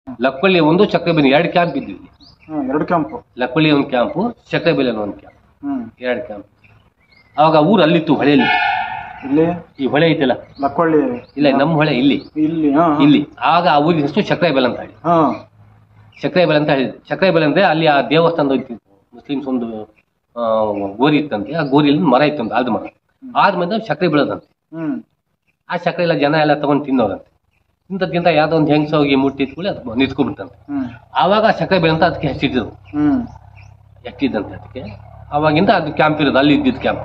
ಲಕ್ಕಳ್ಳಿ ಒಂದು ಚಕ್ರಬೆಲೆ 2 ಕ್ಯಾಂಪ್ ಇದ್ವಿ. 2 ಕ್ಯಾಂಪ್. ಲಕ್ಕಳ್ಳಿ ಒಂದು ಕ್ಯಾಂಪು, ಚಕ್ರಬೆಲೆ ಒಂದು ಕ್ಯಾಂಪ್. 2 ಕ್ಯಾಂಪ್. ಅವಾಗ ಊರು ಅಲ್ಲಿತ್ತು, ಹೊಳೆಯಲ್ಲಿ. ಇಲ್ಲಿ ಈ ಹೊಳೆ ಐತಲ್ಲ ಲಕ್ಕಳ್ಳಿ, ಇಲ್ಲ ನಮ್ಮ ಹೊಳೆ ಇಲ್ಲಿ ಇಲ್ಲಿ. ಆಗ ಆ ಊರಿನ ಹೆಸರು ಚಕ್ರಬೆಲೆ ಅಂತ ಹೇಳಿ. ಚಕ್ರಬೆಲೆ ಅಂತ ಹೇಳಿದ್ರು. ಚಕ್ರಬೆಲೆ ಅಂದ್ರೆ ಅಲ್ಲಿ ಆ ದೇವಸ್ಥಾನದ ಇತ್ತು, ಮುಸ್ಲಿಮ್ಸ್ ಒಂದು ಗೋರಿ ಇತ್ತಂತೆ. ಆ ಗೋರಿಯಲ್ಲಿ ಮರ ಇತ್ತಂತೆ, ಆದ ಮರ. ಆದ್ಮೇಲೆ ಸಕ್ಕರೆ ಬೆಳೆದಂತೆ. ಆ ಸಕ್ಕರೆ ಎಲ್ಲ ಜನ ಎಲ್ಲ ತಗೊಂಡು ತಿನ್ನೋದಂತೆ. ತಿಂತ ಯಾವ್ದೋ ಒಂದು ಹೆಂಗ್ಸ ಹೋಗಿ ಮುಟ್ಟಿದ್ಕೊಳ್ಳಿ ಅದು ನಿಂತ್ಕೊಂಡ್ಬಿಡ್ತಂತೆ. ಆವಾಗ ಸಕ್ಕರೆ ಬೆಳೆ ಅಂತ ಅದಕ್ಕೆ ಹೆಚ್ಚಿದ್ರು, ಎಷ್ಟಿದ್ದಂತೆ ಅದಕ್ಕೆ. ಅವಾಗಿಂದ ಅದು ಕ್ಯಾಂಪ್ ಇರೋದು, ಅಲ್ಲಿ ಇದ್ದಿದ್ದು ಕ್ಯಾಂಪ್.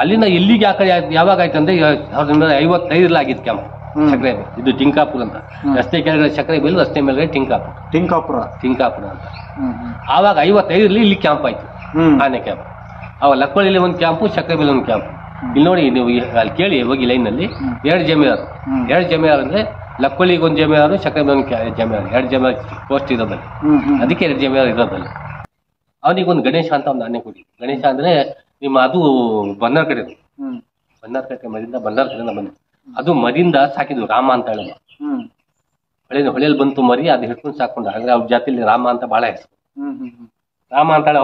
ಅಲ್ಲಿಂದ ಇಲ್ಲಿಗೆ ಆ ಕಡೆ ಯಾವಾಗ ಆಯ್ತಂದ್ರೆ 1955 ಆಗಿದ್ದು ಕ್ಯಾಂಪ್ ಸಕ್ಕರೆ. ಇದು ಟಿಂಕಾಪುರ ಅಂತ. ರಸ್ತೆ ಕೆಳಗಡೆ ಸಕ್ಕರೆ ಬೆಲೆ, ರಸ್ತೆ ಮೇಲ್ಗಡೆ ಟಿಂಕಾಪುರ ಅಂತ. ಆವಾಗ 55 ಇಲ್ಲಿ ಕ್ಯಾಂಪ್ ಆಯ್ತು, ಆನೆ ಕ್ಯಾಂಪ್. ಅವಾಗ ಲಕ್ಕಳ್ಳಿಲಿ ಒಂದು ಕ್ಯಾಂಪು, ಸಕ್ಕರೆ ಬೆಲೆ ಒಂದು ಕ್ಯಾಂಪ್. ಇಲ್ಲಿ ನೋಡಿ ನೀವು ಅಲ್ಲಿ ಕೇಳಿ ಹೋಗಿ ಲೈನಲ್ಲಿ 2 ಜಮೀರಾರು. 2 ಜಮೀರಾರು ಅಂದ್ರೆ ಲಕ್ಕಳ್ಳಿಗೆ ಒಂದು ಜಮೀರಾರು, ಸಕ್ಕರೆ ಬೆಲೆ ಒಂದು ಜಮೀರಾರು. 2 ಜಮೀರಾರು ಪೋಸ್ಟ್ ಇರೋದಲ್ಲಿ, ಅದಕ್ಕೆ 2 ಜಮೀರಾರು ಇರೋದಲ್ಲಿ. ಅವನಿಗೊಂದು ಗಣೇಶ ಅಂತ ಒಂದು ಆನೆ ಕೊಡಿ. ಗಣೇಶ ಅಂದ್ರೆ ನಿಮ್ಮ ಅದು ಬನ್ನಾರ್ ಕಡೆ ಮರಿಂದ ಬಂದು ಅದು ಮರಿಂದ ಸಾಕಿದ್ವು, ರಾಮ ಅಂತ ಹೇಳುವ. ಹೊಳೆಯಲ್ಲಿ ಬಂತು ಮರಿ, ಅದು ಹಿಡ್ಕೊಂಡು ಸಾಕೊಂಡು. ಹಾಗಾದ್ರೆ ಅವ್ರ ಜಾತಿಲಿ ರಾಮ ಅಂತ ಬಹಳ ಹೆಸರು. ರಾಮ ಅಂತ ಹೇಳಿ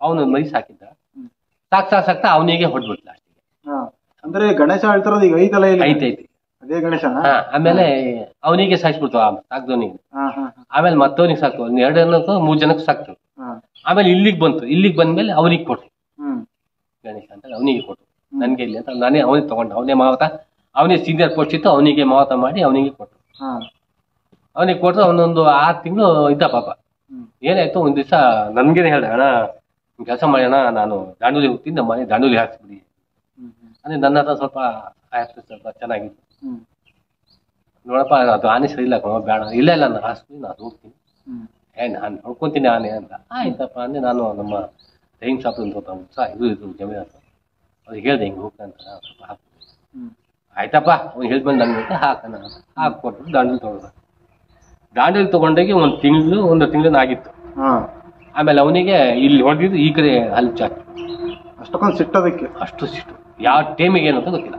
ಅವನು ಮರಿ ಸಾಕಿದ್ದ. ಸಾಕ್ತಾ ಅವನಿಗೆ ಹೊಡ್ಬಿಟ್ಲ ಅಷ್ಟಿಗೆ. ಅಂದ್ರೆ ಗಣೇಶ ಹೇಳ್ತಾರದು ಈಗ ಐತಲ್ಲ, ಐತಿ ಅದೇ ಗಣೇಶ. ಆಮೇಲೆ ಅವನಿಗೆ ಸಾಕ್ಬಿಡ್ತು, ಸಾಕ್ದವನಿಗೆ. ಆಮೇಲೆ ಮತ್ತವನಿಗೆ ಸಾಕ್ತು, 2 ಜನಕ್ಕೂ 3 ಜನಕ್ಕೂ ಸಾಕ್ತು. ಆಮೇಲೆ ಇಲ್ಲಿಗೆ ಬಂತು. ಇಲ್ಲಿಗೆ ಬಂದ್ಮೇಲೆ ಅವನಿಗೆ ಕೊಟ್ರು, ಗಣೇಶ ಅಂತ ಅವನಿಗೆ ಕೊಟ್ರು. ನನ್ಗೆ ಇಲ್ಲಿ ಅಂತ ನಾನೇ ಅವನಿಗೆ ತಗೊಂಡು, ಅವನೇ ಮಾವತ, ಅವನೇ ಸೀನಿಯರ್ ಪೋಸ್ಟ್ ಇತ್ತು, ಅವನಿಗೆ ಮಾವತ ಮಾಡಿ ಅವನಿಗೆ ಕೊಟ್ರು. ಅವನಿಗೆ ಕೊಟ್ಟರು. ಅವನೊಂದು 6 ತಿಂಗಳು ಇದ್ದ ಪಾಪ. ಏನಾಯ್ತು, ಒಂದ್ ದಿವಸ ನನ್ಗೇನೆ ಹೇಳ್ದೆ, ಅಣ್ಣ ಕೆಲಸ ಮಾಡೋಣ, ನಾನು ದಾಂಡೂಲಿ ಹೋಗ್ತೀನಿ, ನಮ್ಮ ಮನೆ ದಾಂಡೂಲಿ ಹಾಕ್ಸ್ಬಿಡಿ ಅಂದ್ರೆ. ನನ್ನ ಹತ್ರ ಸ್ವಲ್ಪ ಚೆನ್ನಾಗಿತ್ತು. ನೋಡಪ್ಪ ಅದು ಆನೆ ಸರಿ ಇಲ್ಲ, ಬೇಡ, ಇಲ್ಲ ನಾನು ಹಾಕ್ಸ್ಬಿಡಿ, ನಾನು ಹೋಗ್ತೀನಿ, ನಾನು ನೋಡ್ಕೊಂತೀನಿ ಆನೆ ಅಂತ. ಆಯ್ತಪ್ಪ ಅಂದ್ರೆ ನಾನು ನಮ್ಮ ರಹೀಮ್ ಶಾಪ್ ಉತ್ಸಾಹ ಇದು ಜಮೀನು ಅಂತ ಅವ್ರಿಗೆ ಹೇಳ್ದೆ, ಹಿಂಗೆ ಹೋಗ್ತಂತ ಸ್ವಲ್ಪ ಹಾಕ್ಬಿಡಿ. ಆಯ್ತಪ್ಪ ಅವ್ನು ಹೇಳ್ಬಂದು ನನಗೆ ಹಾಕೋಣ ಹಾಕ್ಕೊಟ್ರು. ದಾಂಡೂಲಿ ತಗೊಂಡೋಗಿ 1 ತಿಂಗಳು ಆಗಿತ್ತು. ಆಮೇಲೆ ಅವನಿಗೆ ಇಲ್ಲಿ ಹೊಡೆದಿದ್ದು ಈ ಕಡೆ ಹಲ್ಲು ಚಾಕಿ. ಅಷ್ಟೊಂದು ಸಿಟ್ಟೋದಕ್ಕೆ, ಅಷ್ಟು ಸಿಟ್ಟು. ಯಾವ ಟೈಮಿಗೆ ಏನಂತ ಗೊತ್ತಿಲ್ಲ.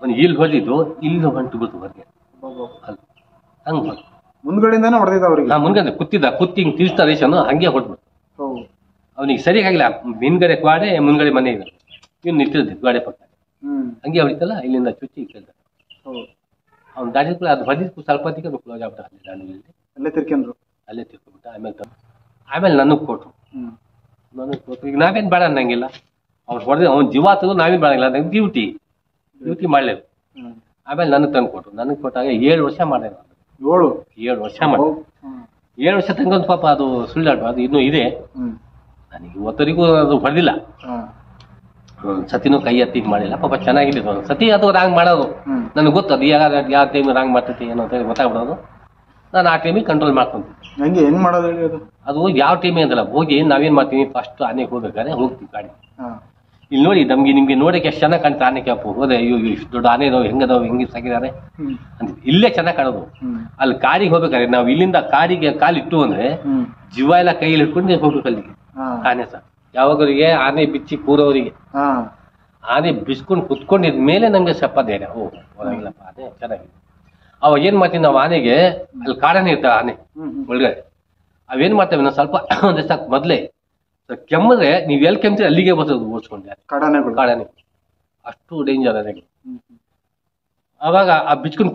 ಅವ್ನು ಇಲ್ಲಿ ಹೊಡೆದಿದ್ದು ಇಲ್ಲಿ ಹೊಂಟು ಬಿಡ್ತು ಹೊರಗೆ, ಹಂಗೆ ಹೊಡೆದು ಮುಂದ್ಗಡೆಯಿಂದಾನೆ ಹೊಡೆದಿದ್ದ ಅವ್ರಿಗೆ. ಮುಂದ್ಗಡೆ ಕುತ್ತಿ ಹಿಂಗೆ ತಿರ್ಸ್ತಾ ರೇಷನ್ನು ಹಂಗೆ ಹೊಡ್ಬಿಡ್ತು. ಅವನಿಗೆ ಸರಿಯಾಗಿಲ್ಲ. ಹಿಂದ್ಗಡೆ ಕ್ವಾಡೆ, ಮುಂದ್ಗಡೆ ಮನೆ ಇದೆ. ಇವ್ನು ನಿಂತಿರ್ತಿ ಗಾಡಿ ಪಕ್ಕ, ಹಂಗೆ ಹೊಡಿತಲ್ಲ, ಇಲ್ಲಿಂದ ಚುಚ್ಚಿ ಕೇಳ್ದ. ಅವ್ನು ದಾಡಿ ಕೂಡ ಅದು ಹೊಡೆದಿದ್ದು ಸ್ವಲ್ಪ ಹೊತ್ತಿಗೆ ಕ್ಲೋಸ್ ಆಗ್ಬಿಟ್ಟ. ದಾಂಡೂಲಿ ಅಲ್ಲೇ ತಿರ್ಕೊಂಡ್ಬಿಟ್ಟ. ಆಮೇಲೆ ನನಗೆ ಕೊಟ್ರು. ಈಗ ನಾವೇನು ಬೇಡ ಅನ್ನಂಗಿಲ್ಲ. ಅವ್ರು ಹೊಡೆದ ಅವ್ನ ಜೀವ ತಗೋ, ನಾವೇನು ಬೇಡಂಗಿಲ್ಲ, ನಂಗೆ ಡ್ಯೂಟಿ ಮಾಡಲೇವು. ಆಮೇಲೆ ನನಗೆ ತಂದು ಕೊಟ್ರು. ನನಗೆ ಕೊಟ್ಟಾಗ 7 ವರ್ಷ ಮಾಡಿದೆ ನಾನು. 7 ವರ್ಷ ಮಾಡಿ 7 ವರ್ಷ ತಂಗೊಂದು ಪಾಪ ಅದು ಸುಳ್ಳಾಡು ಅದು ಇನ್ನೂ ಇದೆ. ನನಗೆ ಇವತ್ತರಿಗೂ ಅದು ಹೊಡೆದಿಲ್ಲ. ಸತಿನೂ ಕೈ ಎತ್ತಿ ಮಾಡಿಲ್ಲ ಪಾಪ, ಚೆನ್ನಾಗಿದೆ ಸತಿ. ಅದು ರಾಂಗ್ ಮಾಡೋದು ನನಗೆ ಗೊತ್ತು. ಅದು ಯಾವ ಟೈಮ್ ರಾಂಗ್ ಮಾಡ್ತೈತಿ ಏನೋ ಅಂತ ಗೊತ್ತಾಗ್ಬಿಡೋದು. ನಾನು ಆ ಟೈಮಿಗೆ ಕಂಟ್ರೋಲ್ ಮಾಡ್ಕೊಂತೀನಿ. ಹೆಂಗೆ ಹೆಂಗ್ ಮಾಡೋದು ಹೇಳಿ? ಅದು ಯಾವ ಟೈಮೇ ಅಂತಲ್ಲ, ಹೋಗಿ ನಾವೇನ್ ಮಾಡ್ತೀವಿ, ಫಸ್ಟ್ ಆನೆಗೆ ಹೋಗ್ಬೇಕಾದ್ರೆ ಹೋಗ್ತೀವಿ ಗಾಡಿ. ಇಲ್ಲಿ ನೋಡಿ ನಿಮ್ಗೆ ನೋಡಕ್ಕೆ ಎಷ್ಟು ಚೆನ್ನಾಗಿ ಕಾಣ್ತಾರೆ ಆನೆ ಕ್ಯಾಪು. ಹೋದೆ ಅಯ್ಯೋ ಇಷ್ಟು ದೊಡ್ಡ ಆನೆ ಇದಾವೆ, ಹೆಂಗದಾವೆ, ಹೆಂಗೆ ಸಾಕಿದ್ದಾರೆ ಅಂತ ಇಲ್ಲೇ ಚೆನ್ನಾಗಿ ಕಾಣೋದು. ಅಲ್ಲಿ ಕಾಡಿಗೆ ಹೋಗ್ಬೇಕಾದ್ರೆ ನಾವು ಇಲ್ಲಿಂದ ಕಾಡಿಗೆ ಕಾಲಿಟ್ಟು ಅಂದ್ರೆ ಜೀವ ಎಲ್ಲ ಕೈಯಲ್ಲಿ ಇಟ್ಕೊಂಡು ಹೋಗ್ಬೇಕು ಅಲ್ಲಿಗೆ. ಆನೆ ಸಹ ಯಾವಾಗವರಿಗೆ ಆನೆ ಬಿಚ್ಚಿ ಕೂರೋರಿಗೆ, ಆನೆ ಬಿಸ್ಕೊಂಡು ಕುತ್ಕೊಂಡಿದ್ಮೇಲೆ ನಮ್ಗೆ ಸ್ವಲ್ಪ ಧೈರ್ಯ. ಹೊರಗಿಲ್ಲಪ್ಪ ಆನೆ ಚೆನ್ನಾಗಿದೆ. ಅವಾಗ ಏನ್ ಮಾಡ್ತೀವಿ ನಾವು, ಆನೆಗೆ ಅಲ್ಲಿ ಕಾಡನೆ ಇರ್ತಾವೆ ಆನೆ ಒಳಗಡೆ. ಅವೇನ್ ಮಾಡ್ತೇವೆ ನಾವು ಸ್ವಲ್ಪ ಒಂದ್ ದಿವಸ ಮೊದ್ಲೇ ಕೆಮ್ಮಿದ್ರೆ ನೀವ್ ಎಲ್ಲಿ ಕೆಮ್ತೀರಿ ಅಲ್ಲಿಗೆ ಬರ್ತದೆ ಓಡಿಸ್ಕೊಂಡೆ ಕಾಡನೆ. ಅಷ್ಟು ಡೇಂಜರ್ ಆನೆಗಳು. ಅವಾಗ ಆ ಬಿಚ್ಕೊಂಡು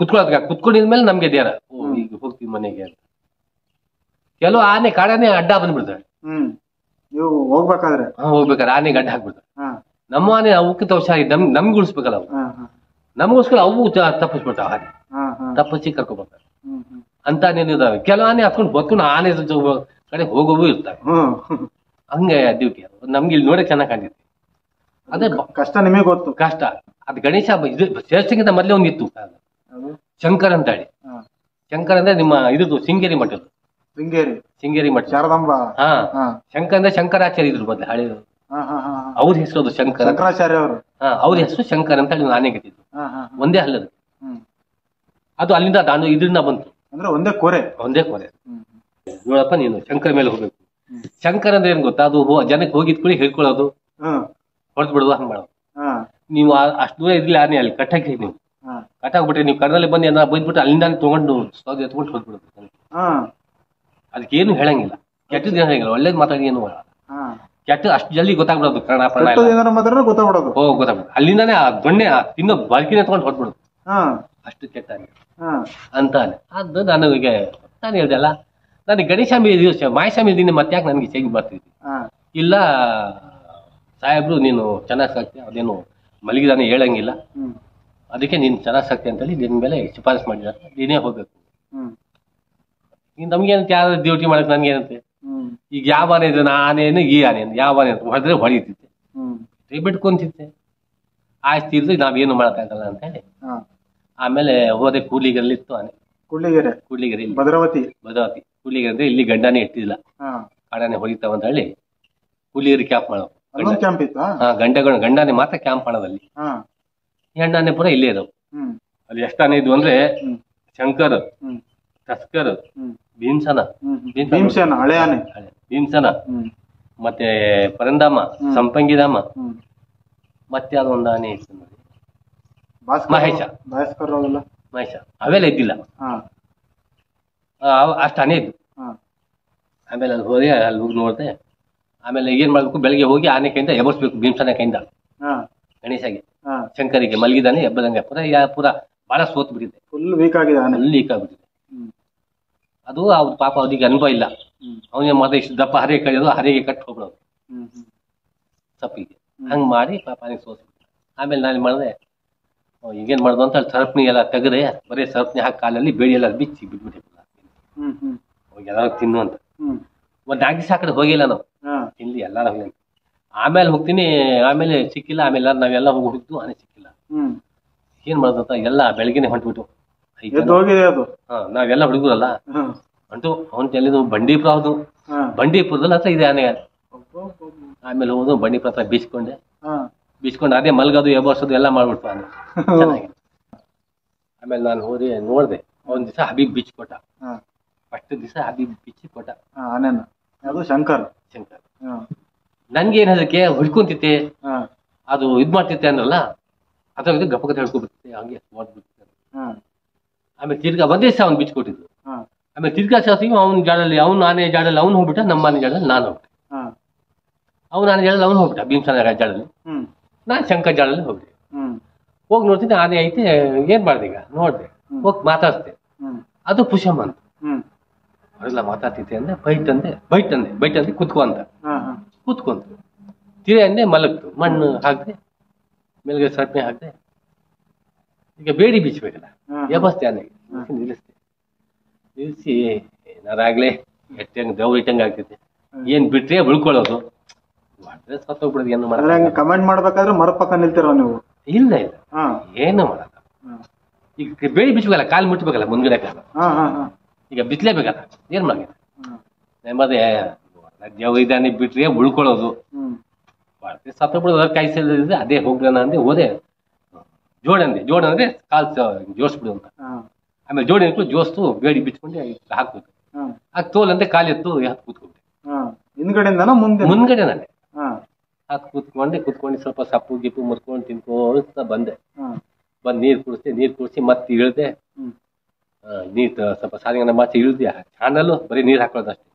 ಕುತ್ಕೊಂಡಿದ್ಮೇಲೆ ನಮ್ಗೆ ಧೈರ್ಯ, ಈಗ ಹೋಗ್ತೀವಿ ಮನೆಗೆ ಅಂತ. ಕೆಲವು ಆನೆ ಕಾಡನೆ ಅಡ್ಡ ಬಂದ್ಬಿಡ್ತಾರೆ. ನೀವು ಹೋಗ್ಬೇಕಾದ್ರೆ ಆನೆಗೆ ಅಡ್ಡ ಹಾಕ್ಬಿಡ್ತಾರೆ. ನಮ್ಮ ಆನೆ ಅವಕ್ಕೆ ಹುಷಾರಿ ನಮ್ಗೆ ಉಳಿಸ್ಬೇಕಲ್ಲ, ಅವು ನಮ್ಗೋಸ್ಕರ ಅವು ತಪ್ಪಿಸ್ಬಿಡ್ತಾವ. ಆನೆ ತಪ್ಪಿಸಿ ಕರ್ಕೊಬರ್ತಾರೆ ಅಂತ ಇದಾವೆ. ಕೆಲವು ಆನೆ ಹತ್ಕೊಂಡು ಬತ್ಕೊಂಡು ಆನೆ ಕಡೆ ಹೋಗೋವು ಇರ್ತಾರೆ. ಹಂಗೆ ಡ್ಯೂಟಿ. ನಮ್ಗೆ ಇಲ್ಲಿ ನೋಡಕ್ ಚೆನ್ನಾಗಿ ಕಾಣ್ತೈತಿ. ಅದೇ ಕಷ್ಟ ನಿಮಗೆ ಗೊತ್ತು. ಕಷ್ಟ ಅದು ಗಣೇಶ ಸೇರ್ಸಂಗಿಂತ ಮೊದ್ಲೇ ಒಂದಿತ್ತು ಶಂಕರ್ ಅಂತ ಹೇಳಿ. ಶಂಕರ್ ಅಂದ್ರೆ ನಿಮ್ಮ ಇದ್ದು ಶೃಂಗೇರಿ ಮಠದ್ದು. ಶೃಂಗೇರಿ ಮಠ ಶಾರದಾಂಬ. ಶಂಕರ್ ಅಂದ್ರೆ ಶಂಕರಾಚಾರ್ಯ ಇದ್ರು ಮೊದ್ಲು ಹಳೆ. ಅವ್ರ ಹೆಸರು ಅದು ಶಂಕರಾಚಾರ್ಯ ಅವರು. ಅವ್ರ ಹೆಸರು ಶಂಕರ್ ಅಂತ ಹೇಳಿ ಆನೆ ಕಟ್ಟಿದ್ರು. ಒಂದೇ ಹಲ್ಲದು. ಅದು ಅಲ್ಲಿಂದ ಇದರಿಂದ ಬಂತು ಅಂದ್ರೆ ಒಂದೇ ಕೋರೆ. ನೋಡಪ್ಪ ನೀನು ಶಂಕರ್ ಮೇಲೆ ಹೋಗ್ಬೇಕು. ಶಂಕರ್ ಅಂದ್ರೆ ಏನ್ ಗೊತ್ತಾ, ಅದು ಜನಕ್ಕೆ ಹೋಗಿದ್ಕೊಳ್ಳಿ ಹೇಳ್ಕೊಳ್ಳೋದು, ಹೊಡೆದು ಬಿಡೋದು, ಹಂಗ್ ಮಾಡೋದು. ನೀವು ಅಷ್ಟು ದೂರ ಇದ್ಲಿ ಆನೆ ಅಲ್ಲಿ ಕಟ್ಟಕ್ಕೆ ನೀವು ಕಟ್ಟಾಗ್ಬಿಟ್ರೆ ನೀವು ಕರ್ನಲ್ಲಿ ಬಂದು ಏನಾರ ಬೈದ್ಬಿಟ್ಟು ಅಲ್ಲಿಂದ ತಗೊಂಡು ಸೌದೆ ಎತ್ಕೊಂಡು ಹೋಗ್ಬಿಡುತ್ತೆ. ಅದಕ್ಕೇನು ಹೇಳಂಗಿಲ್ಲ, ಕೆಟ್ಟದ್ದು ಏನು ಹೇಳಂಗಿಲ್ಲ, ಒಳ್ಳೇದು ಮಾತಾಡಿ ಏನು ಕೆಟ್ಟ ಅಷ್ಟು ಜಲ್ದಿ ಗೊತ್ತಾಗ್ಬಿಡೋದು ಕನ್ನಡ ಗೊತ್ತಾಗ್ಬಿಡೋದು. ಗೊತ್ತಾಗ್ಬಿಡುದು ಅಲ್ಲಿಂದಾನೆ ಆ ದೊಣ್ಣೆ ತಿನ್ನೋ ಬಾಲ್ಕಿನ ತಗೊಂಡು ಹೊಟ್ಬಿಡುದು, ಅಷ್ಟು ಕೆಟ್ಟ ಅಂತಾನೆ. ಅದು ನನಗೆ ನಾನು ಹೇಳ್ದಲ್ಲ, ನನಗೆ ಗಣೇಶಾಮಿ ದಿವಸ ಮಾಯಸ್ವಾಮಿ ದಿನ ಮತ್ತೆ ಯಾಕೆ ನನಗೆ ಚೇಂಜ್ ಮಾಡ್ತಿದ್ವಿ. ಇಲ್ಲ ಸಾಹೇಬ್ರು ನೀನು ಚೆನ್ನಾಗಿ ಸಾಕ್ತಿ, ಅದೇನು ಮಲಗಿದಾನೆ ಹೇಳಂಗಿಲ್ಲ, ಅದಕ್ಕೆ ನೀನು ಚೆನ್ನಾಗಿ ಸಾಕ್ತಿ ಅಂತೇಳಿ ನಿನ್ ಮೇಲೆ ಶಿಫಾರಸ್ ಮಾಡಿದಾರೆ, ನೀನೇ ಹೋಗ್ಬೇಕು. ನಮ್ಗೇನಂತ ಯಾರು ಡ್ಯೂಟಿ ಮಾಡಕ್ ನನ್ಗೇನಂತೆ, ಈಗ ಯಾವ ಆನೆ ಇದ್ರೆ ನಾನೇನು ಈ ಆನೆ ಯಾವ ಆನೆ ಅಂತ ಹೊಡೆದ್ರೆ ಹೊಡಿತಿದ್ದೆ, ಬಿಟ್ಕೊಂತಿದ್ದೆ, ಆಯ್ತು ಇದ್ರೆ ನಾವೇನು ಮಾಡಕ್ಕಾಗಲ್ಲ ಅಂತ ಹೇಳಿ. ಆಮೇಲೆ ಹೋದೆ ಕೂಡ್ಲಿಗೆರೆಲಿತ್ತು ಆನೆ, ಕೂಡ್ಲಿಗೆರೆ ಭದ್ರಾವತಿ ಕೂಡ್ಲಿಗೆರೆ ಅಂದ್ರೆ ಇಲ್ಲಿ ಗಂಡಾನೆ ಇಟ್ಟಿಲ್ಲ, ಕಾಡಾನೆ ಹೊಡಿತಾವ ಅಂತ ಹೇಳಿ ಕೂಡ್ಲಿಗೆರೆ ಕ್ಯಾಂಪ್ ಮಾಡೋದು. ಗಂಡಾನೆ ಮಾತ್ರ ಕ್ಯಾಂಪ್ ಮಾಡೋದಲ್ಲಿ, ಹೆಣ್ಣಾನೆ ಪುರ ಇಲ್ಲೇ ಇದಾವೆ. ಅಲ್ಲಿ ಎಷ್ಟಾನೆ ಇದ್ವು ಅಂದ್ರೆ ಶಂಕರ್, ಟಸ್ಕರ್, ಭೀಮ್ಸನ, ಮತ್ತೆ ಪರಂಧಾಮ, ಸಂಪಂಗಿಧಾಮ, ಮತ್ತೆ ಅದೊಂದು ಆನೆ ಇತ್ತು ನೋಡಿ ಮಹೇಶ, ಅವೆಲ್ಲ ಇದ್ದಿಲ್ಲ, ಅಷ್ಟು ಆನೆ ಇದ್ದು. ಆಮೇಲೆ ಅಲ್ಲಿ ಹೋದೆ, ಅಲ್ಲಿ ಹೋಗಿ ನೋಡಿದೆ. ಆಮೇಲೆ ಏನ್ ಮಾಡ್ಬೇಕು, ಬೆಳಗ್ಗೆ ಹೋಗಿ ಆನೆ ಕೈಯಿಂದ ಎಬ್ಬರ್ಸ್ಬೇಕು, ಭೀಮ್ಸನ ಕೈಯಿಂದ ಗಣೇಶಗೆ, ಶಂಕರಿಗೆ ಮಲಗಿದಾನೆ ಎಬ್ಬದಂಗೆ ಪುರ ಬಹಳ ಸೋತ್ ಬಿಟ್ಟಿದೆ, ಫುಲ್ ವೀಕ್ ಆಗ್ಬಿಟ್ಟಿದೆ. ಅದು ಅವ್ರ ಪಾಪ ಅವ್ರಿಗೆ ಅನುಭವ ಇಲ್ಲ, ಅವನಿಗೆ ಮತ್ತೆ ಇಷ್ಟು ದಪ್ಪ ಹರಿಗೆ ಕಡಿಯೋದು, ಹರಿಗೆ ಕಟ್ಟಿ ಹೋಗ್ಬಿಡೋದು ಸಪ್ಪಿಗೆ, ಹಂಗ್ ಮಾಡಿ ಪಾಪ ಅವನಿಗೆ ಸೋಸ್ಬಿಟ್ಟು. ಆಮೇಲೆ ನಾನು ಮಾಡಿದೆ, ಈಗೇನ್ ಮಾಡ್ದು ಅಂತ ಸರಪಣಿ ಎಲ್ಲ ತೆಗೆದೆ, ಬರೀ ಸರಪಣಿ ಹಾಕಿ ಕಾಲಲ್ಲಿ ಬೇಡಿ ಎಲ್ಲ ಬಿಚ್ಚಿ ಬಿಟ್ಬಿಟ್ಟೆ, ಎಲ್ಲಾರು ತಿನ್ನು ಅಂತ. ಒಂದ್ 4 ದಿವಸ ಆ ಕಡೆ ಹೋಗಿಲ್ಲ ನಾವು, ಇಲ್ಲಿ ಎಲ್ಲಾರು ಹೋಗಿ. ಆಮೇಲೆ ಹೋಗ್ತೀನಿ, ಆಮೇಲೆ ಸಿಕ್ಕಿಲ್ಲ. ಆಮೇಲೆ ನಾವೆಲ್ಲ ಹೋಗಿ ಹುಡುಕ್ತು, ಆನೆ ಸಿಕ್ಕಿಲ್ಲ. ಏನ್ ಮಾಡೋದಂತ ಎಲ್ಲ ಬೆಳಗ್ಗೆನೆ ಹೊಂಟ್ಬಿಟ್ಟು, ನಾವೆಲ್ಲ ಹುಡುಗರಲ್ಲ ಅಂಟು ಅವನ್ ಎಲ್ಲಿದು ಬಂಡೀಪುರ, ಹೌದು ಬಂಡೀಪುರದಲ್ಲಿ ಹತ್ರ ಇದೆ ಆನೆ. ಆಮೇಲೆ ಹೋದು ಬಂಡೀಪುರ ಹತ್ರ ಬೀಚ್ಕೊಂಡು ಅದೇ ಮಲ್ಗೋದು ಎಬ್ಬರ್ಸೋದು ಎಲ್ಲ ಮಾಡ್ಬಿಡ್ತು ಆನೆ ಚೆನ್ನಾಗಿ. ಆಮೇಲೆ ನಾನು ಹೋದೆ ನೋಡ್ದೆ, ಒಂದ್ ದಿವಸ ಹಬೀಬ್ ಬೀಚ್ ಕೊಟ್ಟ, ಫಸ್ಟ್ ದಿವಸ ಹಬೀಬ್ ಬೀಚ್ ಕೊಟ್ಟ ಶಂಕರ್. ನನ್ಗೆ ಏನದಕ್ಕೆ ಹುಡ್ಕೊಂತಿತ್ತೆ, ಅದು ಇದ್ ಮಾಡ್ತಿತ್ತೆ ಅಂದ್ರಲ್ಲ, ಅಥವಾ ಇದು ಗಪ್ಪಗತ್ತೆ ಹೇಳ್ಕೊಬಿಡ್ತಿತ್ತೆ, ಹಂಗೆ ಓದ್ಬಿಡ್ತಿದ್ದೆ. ಆಮೇಲೆ ತಿರ್ಗಾ ಒಂದೇ ದಿವಸ ಅವ್ನು ಬೀಚ್ ಕೊಟ್ಟಿದ್ದು. ಆಮೇಲೆ ತಿರ್ಗಾ ಸಾಸಿಗೆ ಅವ್ನ ಜಾಡಲ್ಲಿ, ಅವ್ನು ಆನೆ ಜಾಡಲ್ಲಿ ಅವ್ನು ಹೋಗ್ಬಿಟ್ಟ, ನಮ್ಮ ಆನೆ ಜಾಡಲ್ಲಿ ನಾನು ಹೋಗ್ಬಿಟ್ಟೆ. ಅವ್ನ ಆನೆ ಜಾಡಲ್ಲಿ ಅವ್ನು ಹೋಗ್ಬಿಟ್ಟ, ಭೀಮ್ಸನ ಜಾಡಲ್ಲಿ, ನಾನು ಶಂಕರ್ ಜಾಡಲ್ಲಿ ಹೋಗ್ಬಿಟ್ಟೆ. ಹೋಗಿ ನೋಡ್ತೀನಿ ಆನೆ ಐತೆ, ಏನ್ ಮಾಡ್ದೆ ಈಗ ನೋಡ್ದೆ, ಹೋಗಿ ಮಾತಾಡ್ತೆ, ಅದು ಪುಷಮ್ ಅಂತ ಅವರೆಲ್ಲ ಮಾತಾಡ್ತಿದ್ದೆ ಅಂದ್ರೆ ಬೈಟ್ ಅಂದೆ ಕುತ್ಕೊ ಅಂತ ಕೂತ್ಕೊಂತು. ತಿರೆ ಅಂದೆ ಮಲಗ್ತು, ಮಣ್ಣು ಹಾಕ್ದೆ, ಮೇಲ್ಗೆ ಸರಪಣಿ ಹಾಕ್ದೆ. ಈಗ ಬೇಡಿ ಬೀಚ್ಬೇಕಲ್ಲ, ಎಬ್ಬಸ್ತೆ ಆನೆ ನಿಲ್ಲಿಸಿ, ಏನಾರಾಗ್ಲೇ ಎಟ್ಟಂಗ್ ದವ್ ಇಟ್ಟಂಗ್ ಆಗ್ತೈತೆ, ಏನ್ ಬಿಟ್ರೆ ಉಳ್ಕೊಳ್ಳೋದು, ಸತ್ತೋಗ್ಬಿಡೋದು. ಏನು ಮಾಡೋದು, ಕಮೆಂಟ್ ಮಾಡ್ಬೇಕಾದ್ರೆ ಮರಪಕ್ಕ ನಿಲ್ತಿರೋ ನೀವು? ಇಲ್ಲ ಏನು ಮಾಡಲ್ಲ. ಈಗ ಬೇಡಿ ಬಿಚ್ಚಬೇಕಲ್ಲ, ಕಾಲು ಮುಟ್ಬೇಕಲ್ಲ ಮುಂದ್ಗಡೆ ಕಾಲ, ಈಗ ಬಿಚ್ಚಲೇಬೇಕಲ್ಲ, ಏನ್ ಮಾಡಿ ನೆಮ್ಮದಿ ದೇವ್ ಇದ್ದಾನೆ ಬಿಟ್ರೆ ಉಳ್ಕೊಳ್ಳೋದು, ಸತ್ತೋಗ್ಬಿಡೋದು. ಅದ್ರ ಕೈ ಸೇರಿದ್ರೆ ಅದೇ ಹೋಗ್ಲನ ಅಂದೆ, ಹೋದೆ ಜೋಡ್ ಅಂದ್ರೆ ಕಾಲ್ ಜೋಡಿಸ್ಬಿಡು ಅಂತ. ಆಮೇಲೆ ಜೋಡಿ ಇಟ್ಕೊಂಡು ಜೋಸ್ತು ಬೇಡಿ ಬಿಚ್ಕೊಂಡು ಹಾಕ್ಬೇಕು. ಆಗ ತೋಲ್ ಅಂದ್ರೆ ಕಾಲು ಎತ್ತು ಹತ್ತು ಕೂತ್ಕೊಂಡೆ, ಮುಂದ್ಗಡೆ ನಾನೆ ಹತ್ತು ಕೂತ್ಕೊಂಡು ಸ್ವಲ್ಪ ಸಪ್ಪು ಗಿಪ್ಪು ಮುರ್ಕೊಂಡು ತಿನ್ಕೋತ ಬಂದೆ. ಬಂದು ನೀರು ಕುಡಿಸಿ ಮತ್ತೆ ಇಳ್ದೆ, ನೀರ್ ಸ್ವಲ್ಪ ಸಾರಿಗೆನ ಮಾಚಿ ಇಳ್ದೆ. ಚಾನಲ್ಲು ಬರೀ ನೀರ್ ಹಾಕೊಳ್ಳೋದು ಅಷ್ಟೇ,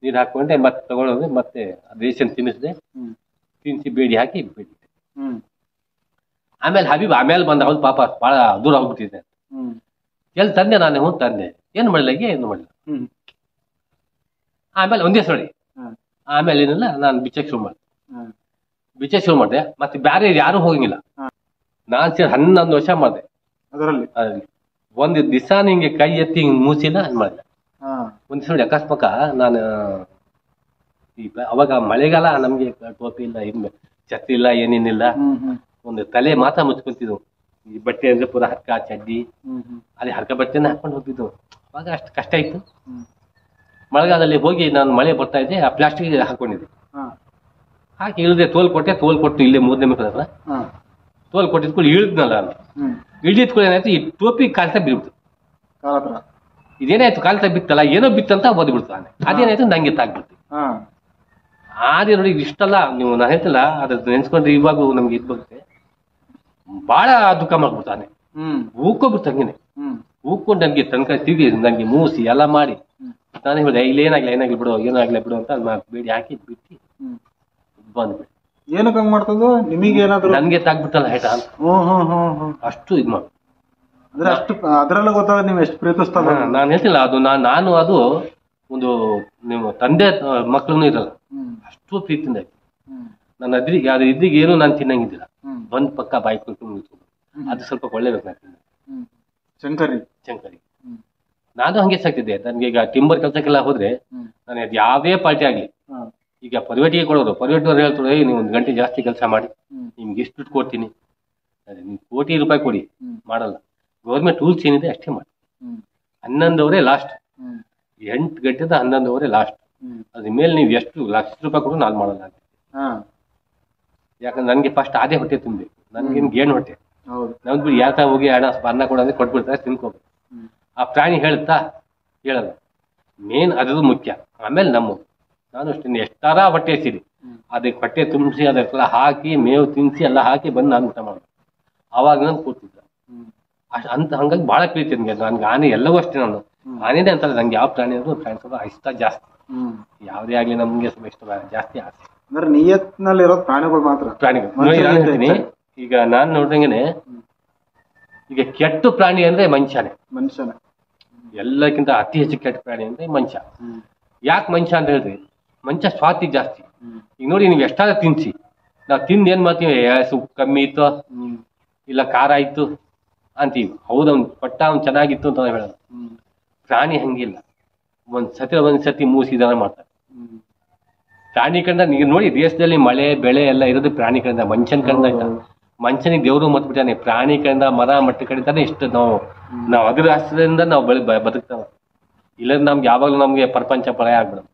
ನೀರ್ ಹಾಕೊಂಡೆ ಮತ್ತೆ ತಗೊಳ್ಳೋದು, ಮತ್ತೆ ರೇಷನ್ ತಿನ್ನಿಸಿ ಬೇಡಿ ಹಾಕಿ ಬಿಟ್ಟಿದ್ದೆ. ಆಮೇಲೆ ಹಬೀಬ್ ಆಮೇಲೆ ಬಂದ, ಅವ್ನು ಪಾಪ ಬಹಳ ದೂರ ಹೋಗ್ಬಿಟ್ಟಿದ್ದೆ. ಎಲ್ಲಿ ತಂದೆ ನಾನು? ತಂದೆ. ಏನು ಮಾಡಿಲ್ಲ, ಏನು ಮಾಡಿಲ್ಲ. ಆಮೇಲೆ ಒಂದೇ ಸೊಳಿ, ಆಮೇಲೆ ಏನಿಲ್ಲ, ನಾನು ಬಿಚ್ಚಕ್ಕೆ ಶುರು ಮಾಡಿದೆ. ಮತ್ತೆ ಬೇರೆ ಯಾರು ಹೋಗಂಗಿಲ್ಲ. ನಾನ್ ಸೇರಿ 11 ವರ್ಷ ಮಾಡಿದೆ ಅದರಲ್ಲಿ. ಒಂದು ದಿವಸ ನಿಂಗೆ ಕೈ ಎತ್ತಿ ಹಿಂಗ್ ಮೂಸಿಲ್ಲ ಅನ್ ಮಾಡಿದೆ. ಒಂದ್ ದಿವಸ ಅಕಸ್ಮಾಕ ನಾನು ಅವಾಗ ಮಳೆಗಾಲ, ನಮ್ಗೆ ಟೋಪಿ ಇಲ್ಲ, ಛತ್ರಿ ಇಲ್ಲ, ಏನೇನಿಲ್ಲ, ಒಂದು ತಲೆ ಮಾತ್ರ ಮುಚ್ಕೊಂತಿದ್ವು. ಈ ಬಟ್ಟೆ ಅಂದ್ರೆ ಪೂರ ಹರ್ಕ ಚಡ್ಡಿ, ಅಲ್ಲಿ ಹರ್ಕ ಬಟ್ಟೆನ ಹಾಕೊಂಡು ಹೋಗ್ತಿದ್ವು. ಅವಾಗ ಅಷ್ಟು ಕಷ್ಟ ಇತ್ತು. ಮಳೆಗಾಲದಲ್ಲಿ ಹೋಗಿ ನಾನು ಮಳೆ ಬರ್ತಾ ಇದ್ದೆ, ಆ ಪ್ಲಾಸ್ಟಿಕ್ ಹಾಕೊಂಡಿದ್ದೆ, ಹಾಕಿ ಇಳಿದೆ. ತೋಲ್ ಕೊಟ್ಟು ಇಲ್ಲೇ 3ನೇ ಮೀಟರ್ ಹತ್ರ ತೋಲ್ ಕೊಟ್ಟಿದ್ಕೊಂಡು ಇಳಿದ್ನಲ್ಲ ನಾನು. ಇಳಿದ್ಕೊಂಡು ಏನಾಯ್ತು, ಈ ಟೋಪಿ ಕಾಲ್ತ ಬಿಡ್ಬಿಡ್ತು. ಇದೇನಾಯ್ತು, ಕಾಲ್ತ ಬಿತ್ತಲ್ಲ, ಏನೋ ಬಿತ್ತಂತ ಓದ್ಬಿಡ್ತು ಆನೆ. ಅದೇನಾಯ್ತು, ನಂಗೆ ತಾಗ್ಬಿಡ್ತು. ಆದ್ರೆ ನೋಡಿ, ಇಷ್ಟಲ್ಲ ನೀವು ನಾನು ಹೇಳ್ತಿಲ್ಲ, ಅದ್ರ ನೆನ್ಸ್ಕೊಂಡ್ರೆ ಇವಾಗ ನಮ್ಗೆ ಇದ್ ಬರುತ್ತೆ, ಬಹಳ ದುಃಖ ಮಾಡ್ಬಿಡ್ತಾನೆ. ಹೂಕೋಬಿಟ್ಟು ಹಂಗೇನೆ ಹೂಕೊಂಡು ನನಗೆ ತನಕ ತಿರುಗಿ ನನಗೆ ಮೂಸಿ ಎಲ್ಲ ಮಾಡಿ ನಾನು ಹೇಳಿದೆ ಇಲ್ಲಿ ಏನಾಗ್ಲಿ ಬಿಡು ಬಿಡು ಅಂತ ಬೇಡಿ ಹಾಕಿ ಬಿಟ್ಟು ಬಂದ್ಬಿಡಿ. ಏನಕ್ಕೆ ಹಂಗ್ ಮಾಡ್ತದ ನಿಮಗೆ ಏನಾದ್ರು ನನ್ಗೆ ತಾಗ್ಬಿಟ್ಟಲ್ಲ ಹೇಟ ಅಂತ ಅಷ್ಟು ಇದ್ ಮಾಡಿ ಅಂದ್ರೆ ಅಷ್ಟು ಅದ್ರಲ್ಲ ಗೊತ್ತಾಗ ನೀವು ಎಷ್ಟು ಪ್ರೀತಿಸ್ತಾರ. ನಾನು ಹೇಳ್ತಿಲ್ಲ ಅದು ನಾನು ಅದು ಒಂದು ನೀವು ತಂದೆ ಮಕ್ಳೂ ಇರಲ್ಲ ಅಷ್ಟು ಪ್ರೀತಿಯಿಂದ ನನ್ನ ಅದ್ರಿಗೆ ಅದು ಇದ್ರಿಗೆ ಏನು ನಾನು ತಿನ್ನಂಗಿದ್ದಿಲ್ಲ ಬಂದ್ ಪಕ್ಕ ಬಾಯಿ ಕೊಟ್ಟು ಅದು ಸ್ವಲ್ಪ ಒಳ್ಳೇಬೇಕು ನಾನು ತಿಂದ ಶಂಕರಿ ನಾನು ಹಂಗೆ ಸಾಕ್ತಿದ್ದೆ. ನನ್ಗೆ ಈಗ ಟಿಂಬರ್ ಕೆಲ್ಸಕ್ಕೆಲ್ಲ ಹೋದ್ರೆ ನಾನು ಯಾವೇ ಪಾರ್ಟಿ ಆಗ್ಲಿ ಈಗ ಪರಿವೇಟಿಗೆ ಕೊಡೋರು ಪರಿವೇಟಿನವ್ರು ಹೇಳ್ತಾರೆ ನೀವು 1 ಗಂಟೆ ಜಾಸ್ತಿ ಕೆಲಸ ಮಾಡಿ ನಿಮ್ಗೆ ಎಷ್ಟು ದುಡ್ಡು ಕೊಡ್ತೀನಿ, ನೀವು ಕೋಟಿ ರೂಪಾಯಿ ಕೊಡಿ ಮಾಡಲ್ಲ. ಗೌರ್ಮೆಂಟ್ ರೂಲ್ಸ್ ಏನಿದೆ ಅಷ್ಟೇ ಮಾಡಿ. 11 ಲಾಸ್ಟ್ 8 ಗಂಟೆದ 11 ಲಾಸ್ಟ್. ಅದ್ರ ಮೇಲೆ ನೀವು ಎಷ್ಟು ಲಕ್ಷ ರೂಪಾಯಿ ಕೊಟ್ಟು ನಾನು ಮಾಡಲ್ಲ. ಯಾಕಂದ್ರೆ ನನಗೆ ಫಸ್ಟ್ ಅದೇ ಹೊಟ್ಟೆ ತುಂಬಬೇಕು, ನನ್ಗೇನು ಗೇಣು ಹೊಟ್ಟೆ ನಮ್ದು ಬಿಡಿ ಯಾಕ ಹೋಗಿ ಅನ್ನ ಕೊಡೋದ್ರೆ ಕೊಟ್ಬಿಡ್ತಾರೆ ತಿನ್ಕೋಬೇಕು. ಆ ಪ್ರಾಣಿ ಹೇಳಲ್ಲ ಮೇನ್ ಅದು ಮುಖ್ಯ. ಆಮೇಲೆ ನಾನು ಅಷ್ಟೇ ಎಷ್ಟಾರ ಹೊಟ್ಟೆ ಹಸಿರಿ ಅದಕ್ಕೆ ಹೊಟ್ಟೆ ತುಂಬಿಸಿ ಅದಕ್ಕೆಲ್ಲ ಹಾಕಿ ಮೇವು ತಿನ್ನಿಸಿ ಎಲ್ಲ ಹಾಕಿ ಬಂದು ನಾನು ಊಟ ಮಾಡೋದು. ಆವಾಗ ನಾನು ಕೂತಿದ್ದ ಅಂತ ಹಂಗಾಗಿ ಬಹಳ ಪ್ರೀತಿ ನನ್ಗೆ ಆನೆ ಎಲ್ಲವೂ ಅಷ್ಟೇ. ನಾನು ಆನೆದೇ ಅಂತಾರೆ ನಂಗೆ ಯಾವ ಪ್ರಾಣಿ ಅಂದ್ರೆ ಪ್ರಾಣಿ ಸ್ವಲ್ಪ ಇಷ್ಟ ಜಾಸ್ತಿ. ಯಾವುದೇ ಆಗ್ಲಿ ನಮ್ಗೆ ಸ್ವಲ್ಪ ಇಷ್ಟ ಜಾಸ್ತಿ ಆಸೆ ಅಂದ್ರೆ ನಿಯತ್ನಲ್ಲಿ ಇರೋದು ಪ್ರಾಣಿಗಳು ಮಾತ್ರ. ಹೇಳ್ತೀನಿ ಈಗ ನಾನ್ ನೋಡ್ದಂಗೆನೆ ಈಗ ಕೆಟ್ಟ ಪ್ರಾಣಿ ಅಂದ್ರೆ ಮನುಷ್ಯನೇ. ಎಲ್ಲಕ್ಕಿಂತ ಅತಿ ಹೆಚ್ಚು ಕೆಟ್ಟ ಪ್ರಾಣಿ ಅಂದ್ರೆ ಮನುಷ್ಯ. ಯಾಕೆ ಮನುಷ್ಯ ಅಂತ ಹೇಳಿದ್ರೆ ಮನುಷ್ಯ ಸ್ವಾತಿ ಜಾಸ್ತಿ. ಈಗ ನೋಡಿ ನೀವು ಎಷ್ಟಾದ್ರೂ ತಿನ್ಸಿ ನಾವು ತಿಂದು ಏನ್ ಮಾಡ್ತೀವಿ, ಉಪ್ಪು ಕಮ್ಮಿ ಇತ್ತು ಇಲ್ಲ ಖಾರ ಇತ್ತು ಅಂತೀವಿ. ಹೌದು ಅವ್ನು ಚೆನ್ನಾಗಿತ್ತು ಅಂತ ಹೇಳೋದು. ಪ್ರಾಣಿ ಹಂಗಿಲ್ಲ, ಒಂದ್ ಸತಿ ಮೂಸಿದಾನ ಮಾಡ್ತಾರೆ. ಪ್ರಾಣಿ ಕಂಡ ನೀವು ನೋಡಿ ದೇಶದಲ್ಲಿ ಮಳೆ ಬೆಳೆ ಎಲ್ಲ ಇರೋದು ಪ್ರಾಣಿ ಕಡೆಯಿಂದ, ಮನುಷ್ಯನ ಕಡೆಯಿಂದ ಇಲ್ಲ. ಮನುಷ್ಯನಿಗೆ ದೇವರು ಮತ್ಬಿಟ್ಟಾನೆ, ಪ್ರಾಣಿ ಕಡೆಯಿಂದ ಮರ ಮಟ್ಟ ಕಡೆಯಿಂದಾನೆ ಇಷ್ಟು ನಾವು ಅದ್ರ ರಾಷ್ಟ್ರದಿಂದ ನಾವು ಬದುಕ್ತಾವ. ಇಲ್ಲದ್ರೆ ನಮ್ಗೆ ಯಾವಾಗಲೂ ನಮ್ಗೆ ಪ್ರಪಂಚ ಪ್ರಳಯ ಆಗ್ಬಿಡೋದು.